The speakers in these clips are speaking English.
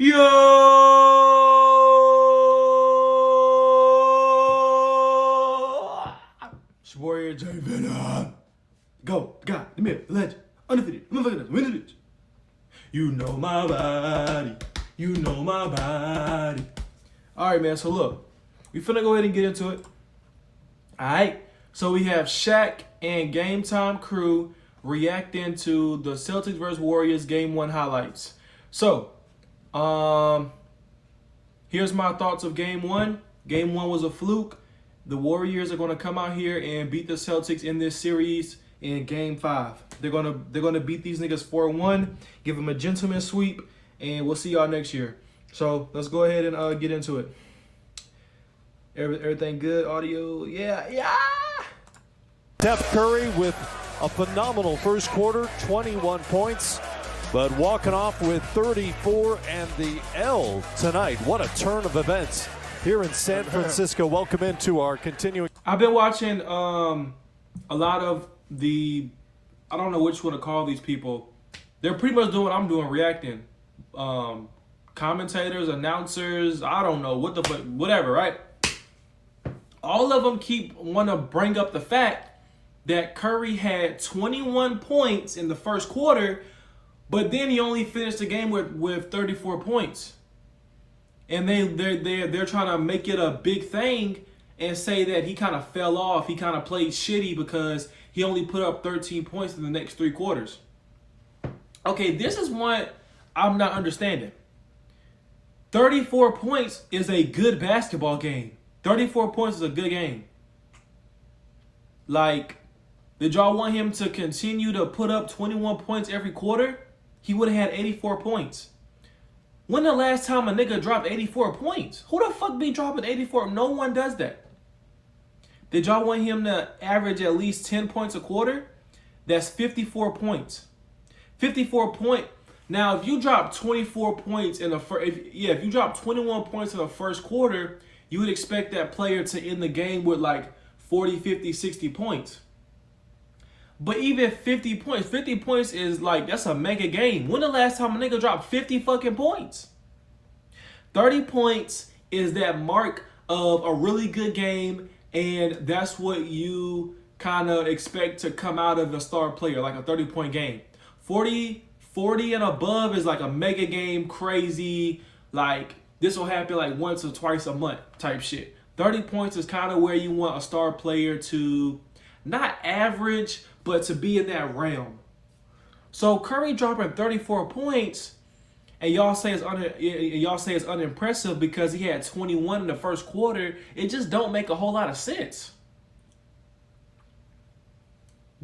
Yo! It's your Warrior J Venom. Go, God, the myth, the legend, undefeated, motherfucker, win this bitch. You know my body. You know my body. Alright, man, so look. We finna go ahead and get into it. Alright. So we have SHAQ and GameTime crew reacting to the Celtics vs. Warriors Game 1 highlights. So, here's my thoughts of Game 1. Game 1 was a fluke. The Warriors are going to come out here and beat the Celtics in this series in Game 5. They're gonna beat these niggas 4-1, give them a gentleman sweep, and we'll see y'all next year. So let's go ahead and get into it. Everything good? Audio? Yeah. Steph Curry with a phenomenal first quarter, 21 points, but walking off with 34 and the L tonight. What a turn of events here in San Francisco. Welcome into our continuing. I've been watching a lot of the, I don't know which one to call these people. They're pretty much doing what I'm doing, reacting. Commentators, announcers, I don't know what the fuck, whatever, right? All of them want to bring up the fact that Curry had 21 points in the first quarter, but then he only finished the game with 34 points. And they're trying to make it a big thing and say that he kind of fell off. He kind of played shitty because he only put up 13 points in the next 3 quarters. Okay, this is what I'm not understanding. 34 points is a good basketball game. 34 points is a good game. Like, did y'all want him to continue to put up 21 points every quarter? He would have had 84 points. When the last time a nigga dropped 84 points? Who the fuck be dropping 84? No one does that. Did y'all want him to average at least 10 points a quarter? That's 54 points. 54 points. Now, if you drop 24 points in the first, if you drop 21 points in the first quarter, you would expect that player to end the game with like 40, 50, 60 points. But even 50 points is like, that's a mega game. When the last time a nigga dropped 50 fucking points? 30 points is that mark of a really good game, and that's what you kind of expect to come out of a star player, like a 30-point game. 40 and above is like a mega game, crazy, like this will happen like once or twice a month type shit. 30 points is kind of where you want a star player to not average, but to be in that realm. So Curry dropping 34 points, and y'all say it's unimpressive because he had 21 in the first quarter. It just don't make a whole lot of sense.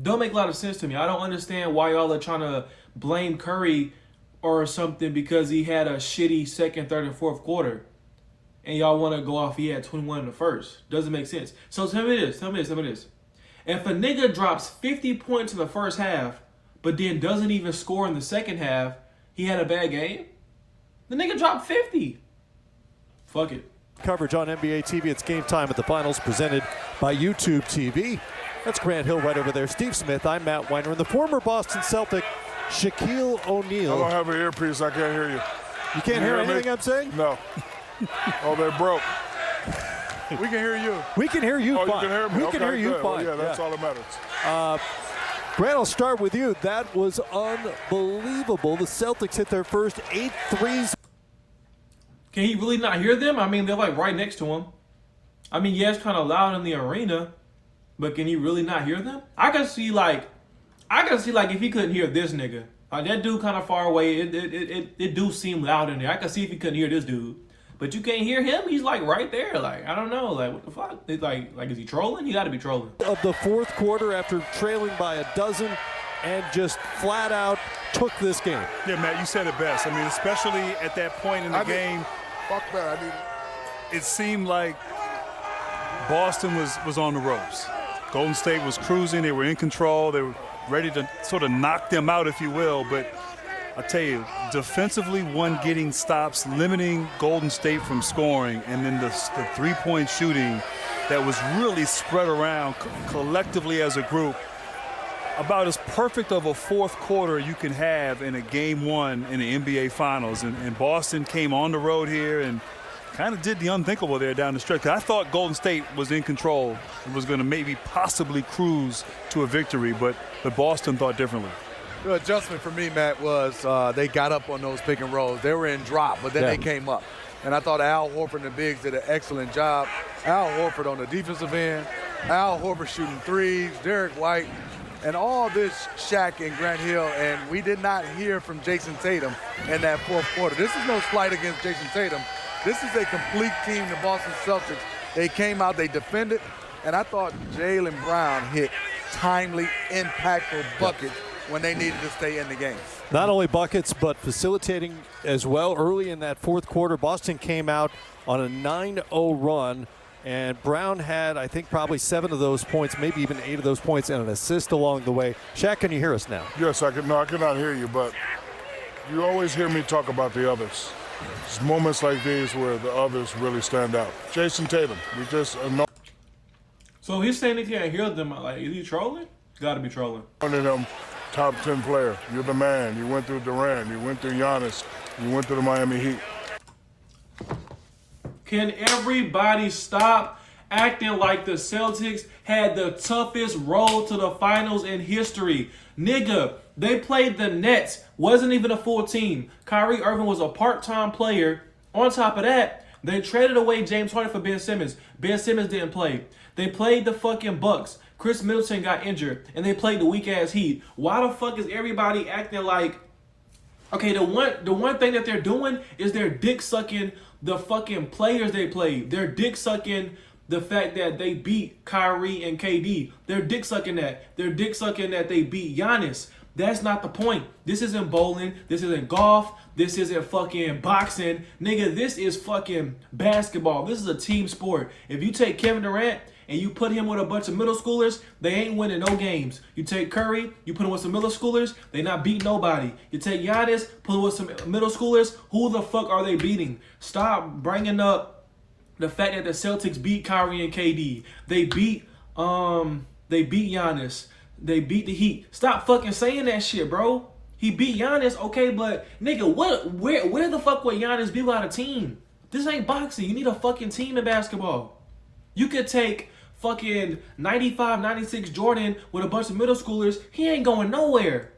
Don't make a lot of sense to me. I don't understand why y'all are trying to blame Curry or something because he had a shitty second, third, and fourth quarter. And y'all want to go off he had 21 in the first. Doesn't make sense. So tell me this. If a nigga drops 50 points in the first half, but then doesn't even score in the second half, he had a bad game? The nigga dropped 50. Fuck it. Coverage on NBA TV. It's Game Time at the Finals presented by YouTube TV. That's Grant Hill right over there. Steve Smith. I'm Matt Weiner. And the former Boston Celtic, Shaquille O'Neal. I don't have an earpiece. I can't hear you. You can't hear anything I'm saying? No. Oh, they're broke. We can hear you. We can hear you fine. You can hear me. We can hear you good. fine. Well, yeah, that's all that matters. Grant, I'll start with you. That was unbelievable. The Celtics hit their first 8 threes. Can he really not hear them? I mean, they're like right next to him. I mean, yeah, it's kind of loud in the arena, but can he really not hear them? I can see like if he couldn't hear this nigga, like that dude kind of far away, it do seem loud in there. I can see if he couldn't hear this dude, but you can't hear him. He's like right there. Like, I don't know. Like, what the fuck? It's like is he trolling? He got to be trolling. Of the fourth quarter after trailing by a dozen and just flat out took this game. Yeah, Matt, you said it best. I mean, especially at that point in the game. Fuck that. It seemed like Boston was on the ropes. Golden State was cruising. They were in control. They were ready to sort of knock them out, if you will. But I tell you, defensively, one, getting stops, limiting Golden State from scoring, and then the three-point shooting that was really spread around collectively as a group. about as perfect of a fourth quarter you can have in a game one in the NBA Finals. And Boston came on the road here and kind of did the unthinkable there down the stretch. I thought Golden State was in control and was going to maybe possibly cruise to a victory, but Boston thought differently. The adjustment for me, Matt, was they got up on those pick and rolls. They were in drop, but then they came up. And I thought Al Horford and the bigs did an excellent job. Al Horford on the defensive end, Al Horford shooting threes, Derek White, and all this SHAQ and Grant Hill, and we did not hear from Jason Tatum in that fourth quarter. This is no slight against Jason Tatum. This is a complete team, the Boston Celtics. They came out, they defended, and I thought Jaylen Brown hit timely, impactful buckets when they needed to stay in the game. Not only buckets, but facilitating as well. Early in that fourth quarter, Boston came out on a 9-0 run, and Brown had, I think, probably 7 of those points, maybe even 8 of those points, and an assist along the way. Shaq, can you hear us now? Yes, I can. No, I cannot hear you, but you always hear me talk about the others. It's moments like these where the others really stand out. Jason Tatum, we just know. So he's saying he can't hear them. Like, is he trolling? Got to be trolling. One of them top 10 player. You're the man. You went through Durant. You went through Giannis. You went through the Miami Heat. Can everybody stop acting like the Celtics had the toughest road to the finals in history? Nigga, they played the Nets. Wasn't even a full team. Kyrie Irving was a part-time player. On top of that, they traded away James Harden for Ben Simmons. Ben Simmons didn't play. They played the fucking Bucks. Chris Middleton got injured, and they played the weak-ass Heat. Why the fuck is everybody acting like... Okay, the one thing that they're doing is they're dick-sucking the fucking players they played. They're dick-sucking the fact that they beat Kyrie and KD. They're dick-sucking that. They're dick-sucking that they beat Giannis. That's not the point. This isn't bowling. This isn't golf. This isn't fucking boxing. Nigga, this is fucking basketball. This is a team sport. If you take Kevin Durant and you put him with a bunch of middle schoolers, they ain't winning no games. You take Curry, you put him with some middle schoolers, they not beat nobody. You take Giannis, put him with some middle schoolers, who the fuck are they beating? Stop bringing up the fact that the Celtics beat Kyrie and KD. They beat Giannis. They beat the Heat. Stop fucking saying that shit, bro. He beat Giannis, okay, but nigga, where the fuck would Giannis be without a team? This ain't boxing. You need a fucking team in basketball. You could take fucking 95, 96 Jordan with a bunch of middle schoolers. He ain't going nowhere.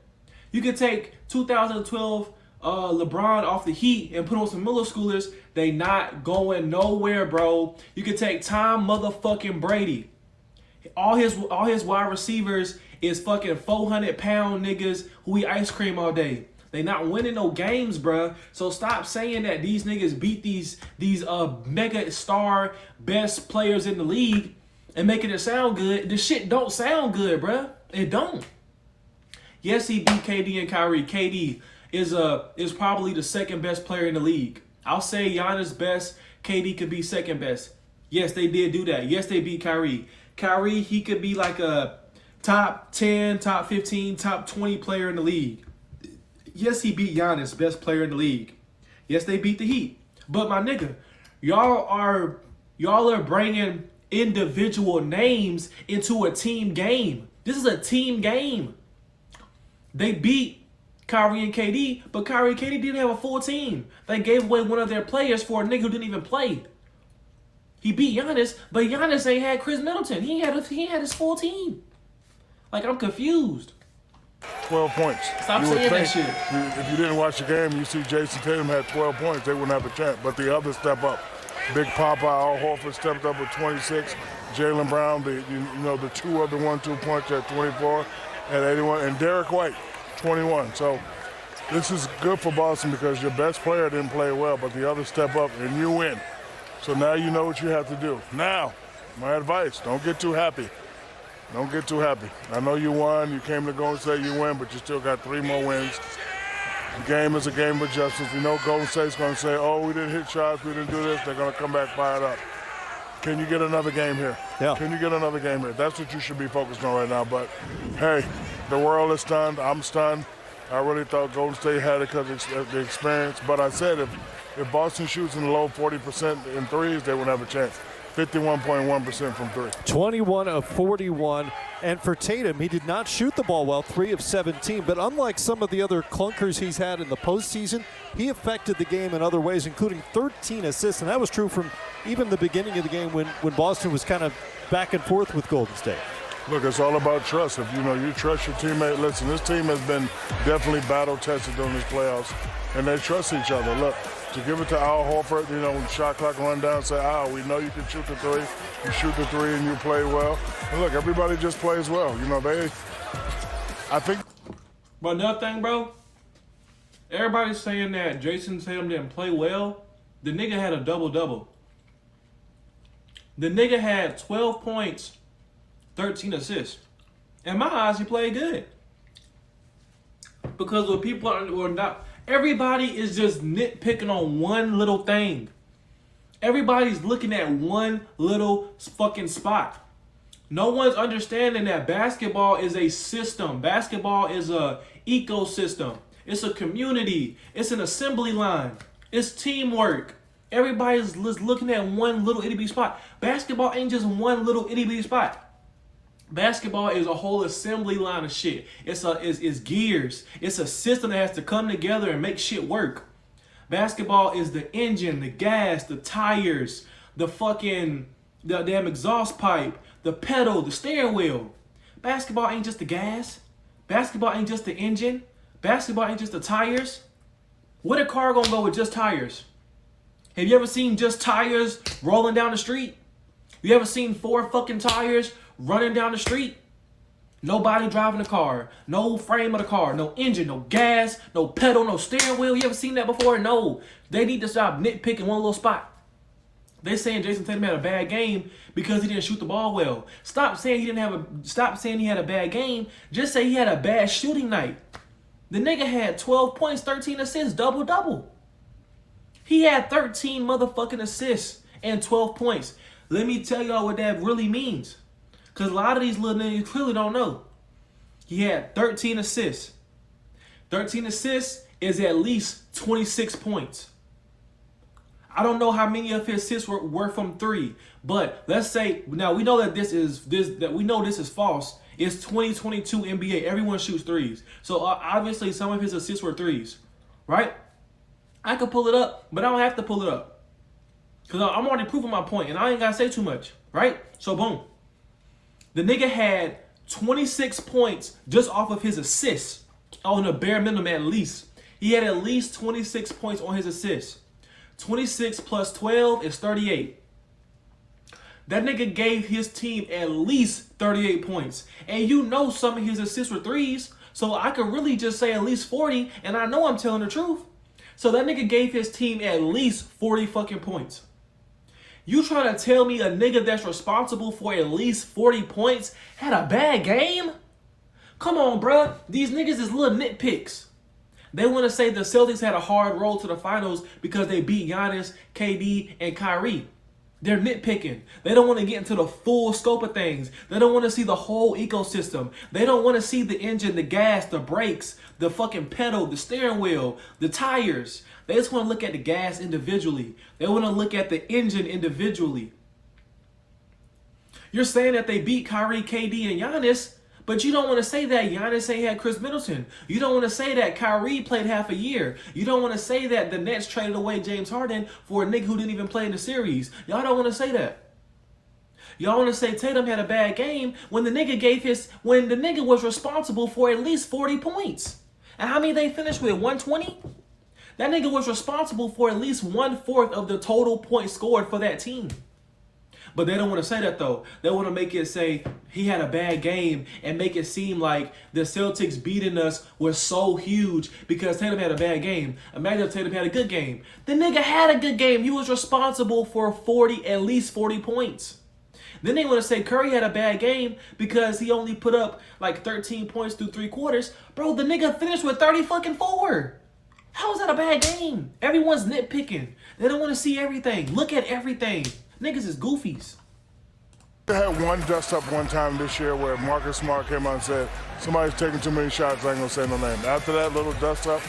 You could take 2012 LeBron off the Heat and put on some middle schoolers. They not going nowhere, bro. You could take Tom motherfucking Brady. All his wide receivers is fucking 400-pound niggas who eat ice cream all day. They not winning no games, bruh. So stop saying that these niggas beat these mega star best players in the league and making it sound good. The shit don't sound good, bruh. It don't. Yes, he beat KD and Kyrie. KD is probably the second best player in the league. I'll say Giannis best. KD could be second best. Yes, they did do that. Yes, they beat Kyrie. Kyrie, he could be like a top 10, top 15, top 20 player in the league. Yes, he beat Giannis, best player in the league. Yes, they beat the Heat. But my nigga, y'all are bringing individual names into a team game. This is a team game. They beat Kyrie and KD, but Kyrie and KD didn't have a full team. They gave away one of their players for a nigga who didn't even play. He beat Giannis, but Giannis ain't had Chris Middleton. He had his full team. Like, I'm confused. 12 points. Stop saying that shit. If you didn't watch the game, you see Jason Tatum had 12 points. They wouldn't have a chance. But the others step up. Big Papa, Al Horford stepped up with 26. Jaylen Brown, the two other 1-2 punch at 24 and 81. And Derek White, 21. So this is good for Boston because your best player didn't play well, but the others step up and you win. So now you know what you have to do. Now, my advice, don't get too happy. Don't get too happy. I know you won. You came to Golden State, you win, but you still got 3 more wins. The game is a game of adjustments. You know Golden State's going to say, oh, we didn't hit shots, we didn't do this. They're going to come back fired up. Can you get another game here? Yeah. Can you get another game here? That's what you should be focused on right now. But, hey, the world is stunned. I'm stunned. I really thought Golden State had it because of the experience. But I said if Boston shoots in the low 40% in threes, they wouldn't have a chance. 51.1% from three. 21 of 41. And for Tatum, he did not shoot the ball well, 3 of 17. But unlike some of the other clunkers he's had in the postseason, he affected the game in other ways, including 13 assists. And that was true from even the beginning of the game when Boston was kind of back and forth with Golden State. Look, it's all about trust. If you trust your teammate. Listen, this team has been definitely battle-tested during these playoffs, and they trust each other. Look, to give it to Al Horford, when shot clock run down, say, Al, we know you can shoot the three. You shoot the three and you play well. And look, everybody just plays well. I think. But another thing, bro, everybody's saying that Jason Tatum didn't play well. The nigga had a double-double. The nigga had 12 points, 13 assists. In my eyes, he played good. Because when people are not, everybody is just nitpicking on one little thing. Everybody's looking at one little fucking spot. No one's understanding that basketball is a system. Basketball is a ecosystem. It's a community. It's an assembly line. It's teamwork. Everybody's looking at one little itty bitty spot. Basketball ain't just one little itty bitty spot. Basketball is a whole assembly line of shit. It's gears. It's a system that has to come together and make shit work. Basketball is the engine, the gas, the tires, the damn exhaust pipe, the pedal, the steering wheel. Basketball ain't just the gas. Basketball ain't just the engine. Basketball ain't just the tires. What a car gonna go with just tires? Have you ever seen just tires rolling down the street? You ever seen 4 fucking tires running down the street? Nobody driving the car. No frame of the car. No engine. No gas. No pedal. No steering wheel. You ever seen that before? No. They need to stop nitpicking one little spot. They saying Jason Tatum had a bad game because he didn't shoot the ball well. Stop saying he had a bad game. Just say he had a bad shooting night. The nigga had 12 points, 13 assists, double-double. He had 13 motherfucking assists and 12 points. Let me tell y'all what that really means. Because a lot of these little niggas clearly don't know. He had 13 assists. 13 assists is at least 26 points. I don't know how many of his assists were from 3, but let's say now we know that this is false. It's 2022 NBA. Everyone shoots threes. So obviously some of his assists were threes, right? I could pull it up, but I don't have to pull it up. Because I'm already proving my point, and I ain't got to say too much, right? So boom. The nigga had 26 points just off of his assists on the bare minimum at least. He had at least 26 points on his assists. 26 plus 12 is 38. That nigga gave his team at least 38 points. And you know some of his assists were threes, so I could really just say at least 40, and I know I'm telling the truth. So that nigga gave his team at least 40 fucking points. You trying to tell me a nigga that's responsible for at least 40 points had a bad game? Come on, bruh. These niggas is little nitpicks. They want to say the Celtics had a hard road to the finals because they beat Giannis, KD, and Kyrie. They're nitpicking. They don't want to get into the full scope of things. They don't want to see the whole ecosystem. They don't want to see the engine, the gas, the brakes, the fucking pedal, the steering wheel, the tires. They just want to look at the gas individually. They want to look at the engine individually. You're saying that they beat Kyrie, KD, and Giannis, but you don't want to say that Giannis ain't had Chris Middleton. You don't want to say that Kyrie played half a year. You don't want to say that the Nets traded away James Harden for a nigga who didn't even play in the series. Y'all don't want to say that. Y'all want to say Tatum had a bad game when the nigga was responsible for at least 40 points. And how many they finished with? 120? That nigga was responsible for at least 1/4 of the total points scored for that team. But they don't want to say that though. They want to make it say he had a bad game and make it seem like the Celtics beating us was so huge because Tatum had a bad game. Imagine if Tatum had a good game. The nigga had a good game. He was responsible for at least 40 points. Then they want to say Curry had a bad game because he only put up like 13 points through 3 quarters. Bro, the nigga finished with 34. How is that a bad game? Everyone's nitpicking. They don't want to see everything. Look at everything. Niggas is goofies. They had one dust up one time this year where Marcus Smart came out and said, somebody's taking too many shots, I ain't gonna say no name. After that little dust up,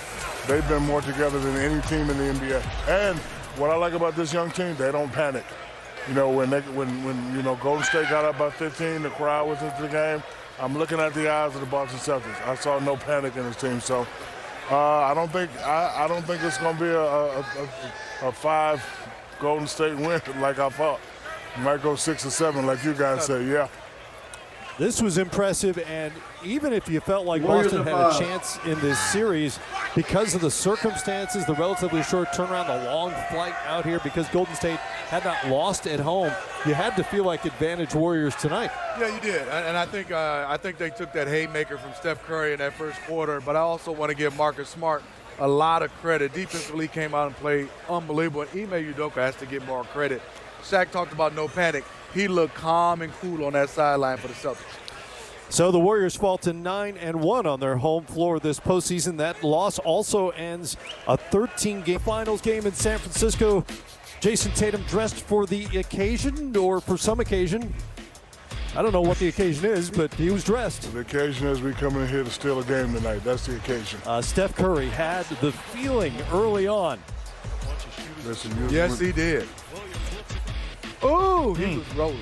they've been more together than any team in the NBA. And what I like about this young team, they don't panic. You know, when Golden State got up by 15, the crowd was into the game. I'm looking at the eyes of the Boston Celtics. I saw no panic in this team, so I don't think it's going to be a 5 Golden State win like I thought. It might go 6 or 7, like you guys say. Yeah. This was impressive, and even if you felt like Warriors Boston are had a 5. chance in this series, because of the circumstances, the relatively short turnaround, the long flight out here, because Golden State had not lost at home, you had to feel like advantage Warriors tonight. Yeah, you did, and I think they took that haymaker from Steph Curry in that first quarter. But I also want to give Marcus Smart a lot of credit. Defensively, came out and played unbelievable. And Ime Udoka has to get more credit. Shaq talked about no panic. He looked calm and cool on that sideline for the Celtics. So the Warriors fall to 9-1 on their home floor this postseason. That loss also ends a 13-game finals game in San Francisco. Jason Tatum dressed for the occasion, or for some occasion. I don't know what the occasion is, but he was dressed. The occasion is we coming in here to steal a game tonight. That's the occasion. Steph Curry had the feeling early on. Listen, Yes, he did. Oh, he was rolling.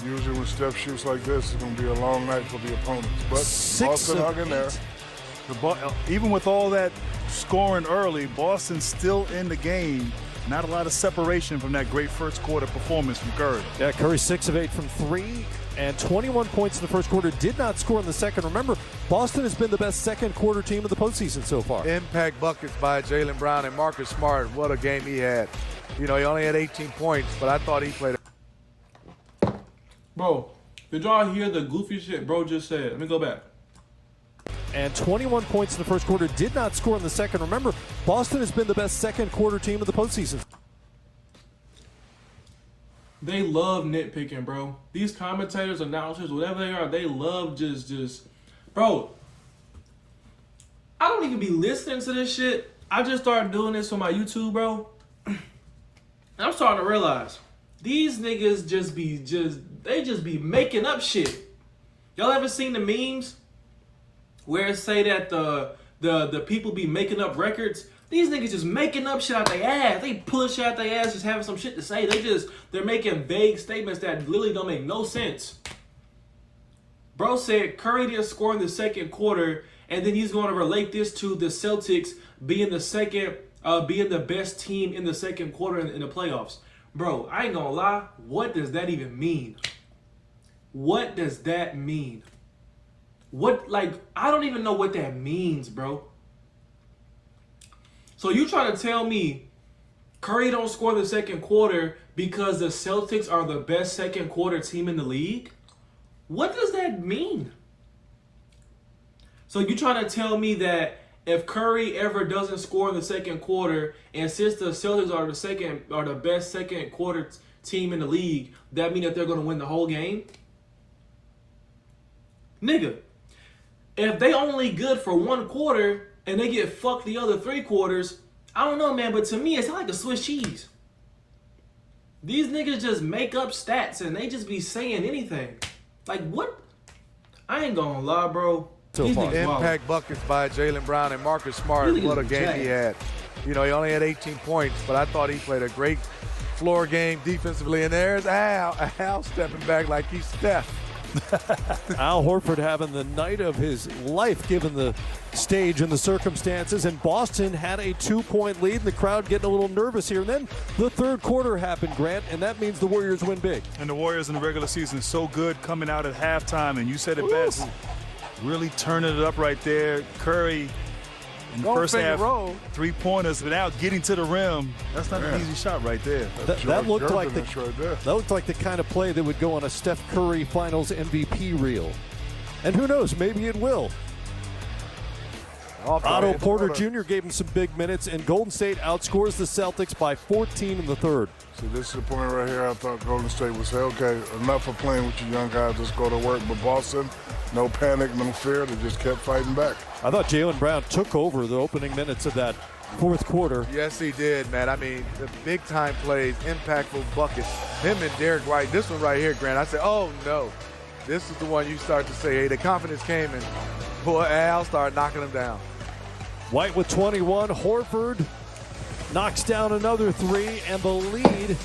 Usually when Steph shoots like this, it's going to be a long night for the opponents. But Boston hung in there. Even with all that scoring early, Boston's still in the game. Not a lot of separation from that great first quarter performance from Curry. Yeah, Curry 6 of 8 from 3 and 21 points in the first quarter. Did not score in the second. Remember, Boston has been the best second quarter team of the postseason so far. Impact buckets by Jaylen Brown and Marcus Smart. What a game he had. You know, he only had 18 points, but I thought he played. Bro, did y'all hear the goofy shit bro just said? Let me go back. And 21 points in the first quarter. Did not score in the second. Remember, Boston has been the best second quarter team of the postseason. They love nitpicking, bro. These commentators, announcers, whatever they are, they love just, bro. I don't even be listening to this shit. I just started doing this on my YouTube, bro. And I'm starting to realize these niggas just be making up shit. Y'all ever seen the memes where it say that the people be making up records? These niggas just making up shit out their ass. They pull shit out their ass just having some shit to say. They're making vague statements that literally don't make no sense. Bro said Curry didn't score in the second quarter, and then he's going to relate this to the Celtics being the best team in the second quarter in the playoffs. Bro, I ain't gonna lie. What does that even mean? What does that mean? I don't even know what that means, bro. So you trying to tell me Curry don't score the second quarter because the Celtics are the best second quarter team in the league? What does that mean? So you trying to tell me that if Curry ever doesn't score in the second quarter, and since the Celtics are the best second quarter team in the league, that mean that they're going to win the whole game? Nigga, if they only good for one quarter and they get fucked the other 3 quarters, I don't know, man, but to me, it's not like a Swiss cheese. These niggas just make up stats and they just be saying anything. Like, what? I ain't gonna lie, bro. So far. Impact buckets by Jaylen Brown and Marcus Smart. What a game he had. You know, he only had 18 points, but I thought he played a great floor game defensively. And there's Al stepping back like he's Steph. Al Horford having the night of his life given the stage and the circumstances, and Boston had a 2-point lead and the crowd getting a little nervous here. And then the third quarter happened, Grant, and that means the Warriors win big. And the Warriors in the regular season is so good coming out at halftime, and you said it best. Really turning it up right there. Curry in the first half, 3-pointers, but now getting to the rim. That's not an easy shot right there. That looked like the kind of play that would go on a Steph Curry Finals MVP reel. And who knows, maybe it will. Otto Porter Jr. gave him some big minutes, and Golden State outscores the Celtics by 14 in the third. See, this is the point right here. I thought Golden State would say, okay, enough of playing with you young guys, let's go to work. But Boston, no panic, no fear. They just kept fighting back. I thought Jaylen Brown took over the opening minutes of that fourth quarter. Yes, he did, man. I mean, the big-time plays, impactful buckets. Him and Derek White. This one right here, Grant, I said, oh, no. This is the one you start to say, hey, the confidence came, and boy, Al started knocking him down. White with 21. Horford knocks down another 3, and the lead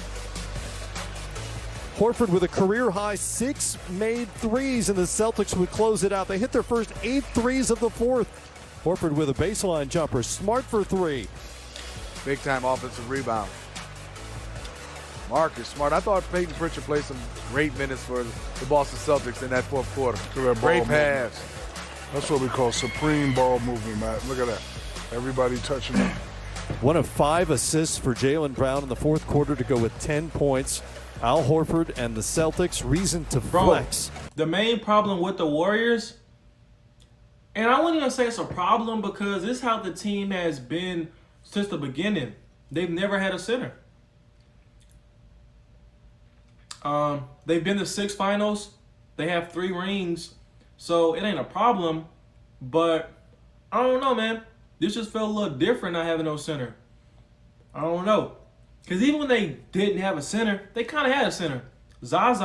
Horford with a career-high 6 made threes, and the Celtics would close it out. They hit their first 8 threes of the fourth. Horford with a baseline jumper. Smart for 3. Big-time offensive rebound. Marcus Smart. I thought Peyton Pritchard played some great minutes for the Boston Celtics in that fourth quarter. Great pass. That's what we call supreme ball movement, Matt. Look at that. Everybody touching it. 1 of 5 assists for Jaylen Brown in the fourth quarter to go with 10 points. Al Horford and the Celtics, reason to flex. The main problem with the Warriors, and I wouldn't even say it's a problem because this is how the team has been since the beginning. They've never had a center. They've been to 6 finals. They have 3 rings. So it ain't a problem. But I don't know, man. This just felt a little different not having no center. I don't know. Because even when they didn't have a center, they kind of had a center. Zaza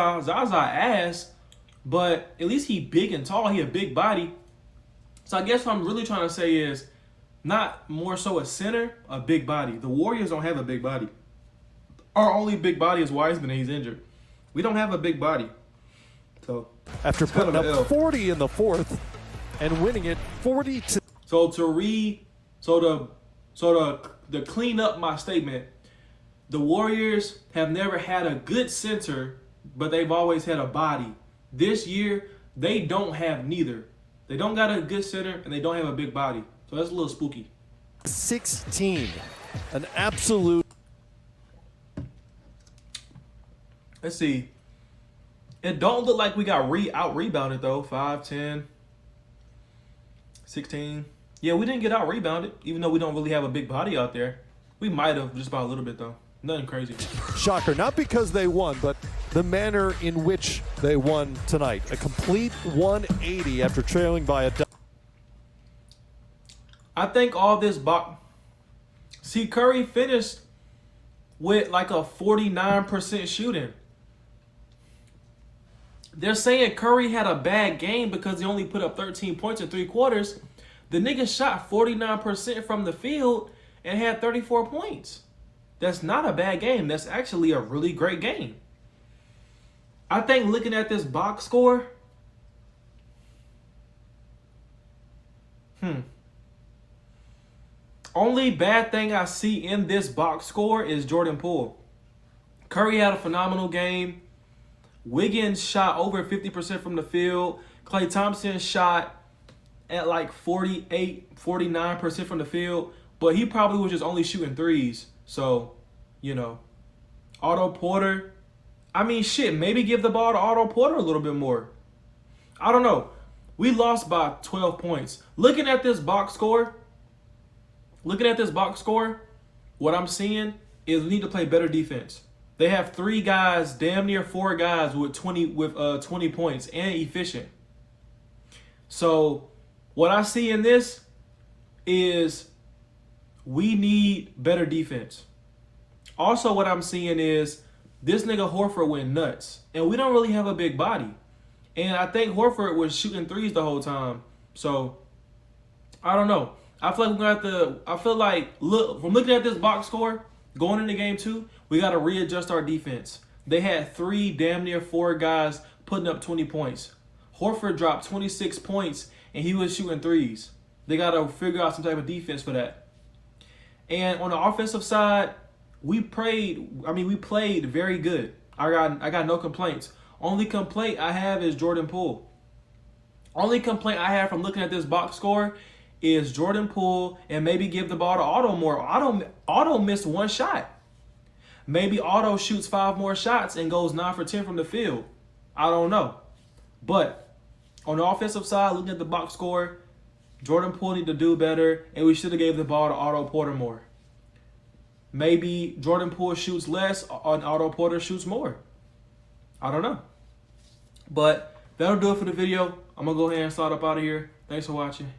ass, but at least he big and tall. He a big body. So I guess what I'm really trying to say is not more so a center, a big body. The Warriors don't have a big body. Our only big body is Wiseman, and he's injured. We don't have a big body. So after putting up 40 in the fourth and winning it 40-. So to clean up my statement, the Warriors have never had a good center, but they've always had a body. This year, they don't have neither. They don't got a good center, and they don't have a big body. So that's a little spooky. 16. An absolute. Let's see. It don't look like we got out-rebounded, though. 5, 10, 16. Yeah, we didn't get out-rebounded, even though we don't really have a big body out there. We might have, just by a little bit, though. Nothing crazy. Shocker, not because they won, but the manner in which they won tonight. A complete 180 after trailing by a. I think all this See, Curry finished with like a 49% shooting. They're saying Curry had a bad game because he only put up 13 points in 3 quarters. The nigga shot 49% from the field and had 34 points. That's not a bad game. That's actually a really great game. I think looking at this box score, only bad thing I see in this box score is Jordan Poole. Curry had a phenomenal game. Wiggins shot over 50% from the field. Klay Thompson shot at like 48, 49% from the field. But he probably was just only shooting threes. So, you know. Otto Porter. I mean, shit, maybe give the ball to Otto Porter a little bit more. I don't know. We lost by 12 points. Looking at this box score, what I'm seeing is we need to play better defense. They have 3 guys, damn near 4 guys with 20 points and efficient. So what I see in this is we need better defense. Also, what I'm seeing is this nigga Horford went nuts. And we don't really have a big body. And I think Horford was shooting threes the whole time. So, I don't know. I feel like we're going to have to, look, from looking at this box score, going into game 2, we got to readjust our defense. They had 3, damn near 4 guys putting up 20 points. Horford dropped 26 points, and he was shooting threes. They got to figure out some type of defense for that. And on the offensive side, we played very good. I got no complaints. Only complaint I have is Jordan Poole. Only complaint I have from looking at this box score is Jordan Poole and maybe give the ball to Otto more. Otto missed 1 shot. Maybe Otto shoots 5 more shots and goes 9 for 10 from the field. I don't know. But on the offensive side, looking at the box score, Jordan Poole need to do better, and we should have gave the ball to Otto Porter more. Maybe Jordan Poole shoots less and Otto Porter shoots more. I don't know. But that'll do it for the video. I'm going to go ahead and start up out of here. Thanks for watching.